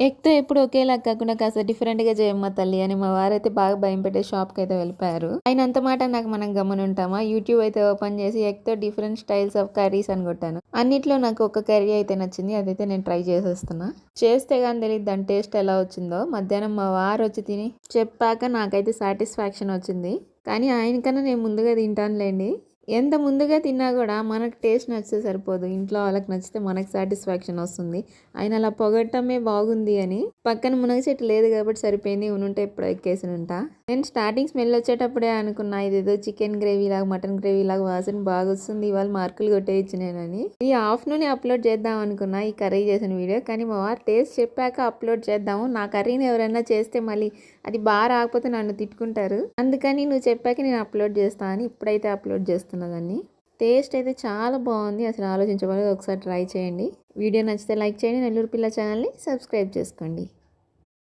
ఎగ్‌తో ఎప్పుడు ఒకేలా కాకుండా కాస్త డిఫరెంట్‌గా చేయమ్మా తల్లి అని మా వారైతే బాగా భయం పెట్టే షాప్‌కైతే వెళ్ళిపోయారు. అయినంత మాట నాకు మనం గమ్మునుంటామా? యూట్యూబ్ అయితే ఓపెన్ చేసి ఎగ్‌తో డిఫరెంట్ స్టైల్స్ ఆఫ్ కర్రీస్ అని కొట్టాను. అన్నిట్లో నాకు ఒక కర్రీ అయితే నచ్చింది. అదైతే నేను ట్రై చేసేస్తున్నా. చేస్తే గాని తెలీదు దాని టేస్ట్ ఎలా వచ్చిందో. మధ్యాహ్నం మా వారు వచ్చి తిని చెప్పాక నాకైతే సాటిస్ఫాక్షన్ వచ్చింది. కానీ ఆయనకన్నా నేను ముందుగా తింటానులేండి. ఎంత ముందుగా తిన్నా కూడా మనకు టేస్ట్ నచ్చితే సరిపోదు. ఇంట్లో వాళ్ళకి నచ్చితే మనకు సాటిస్ఫాక్షన్ వస్తుంది. ఆయన అలా పొగడటమే బాగుంది అని. పక్కన మునగ చెట్టు లేదు కాబట్టి సరిపోయింది. ఉనుంటే ఎప్పుడో ఎక్కేసినుంటా. నేను స్టార్టింగ్ స్మెల్ వచ్చేటప్పుడే అనుకున్నా ఇదేదో చికెన్ గ్రేవీ లాగా మటన్ గ్రేవీ లాగా వాసన బాగా వస్తుంది. ఇవాళ మార్కులు కొట్టేయచ్చు నేనని. ఈ ఆఫ్టర్నూన్ అప్లోడ్ చేద్దాం అనుకున్నా ఈ కర్రీ చేసిన వీడియో. కానీ మా వారు టేస్ట్ చెప్పాక అప్లోడ్ చేద్దాము. నా కర్రీని ఎవరైనా చేస్తే మళ్ళీ అది బాగా రాకపోతే నన్ను తిట్టుకుంటారు. అందుకని నువ్వు చెప్పాక నేను అప్లోడ్ చేస్తాను అని ఇప్పుడైతే అప్లోడ్ చేస్తున్నదాన్ని. టేస్ట్ అయితే చాలా బాగుంది. అసలు ఆలోచించబోలేదు. ఒకసారి ట్రై చేయండి. వీడియో నచ్చితే లైక్ చేయండి. నెల్లూరు పిల్ల ఛానల్ని సబ్స్క్రైబ్ చేసుకోండి.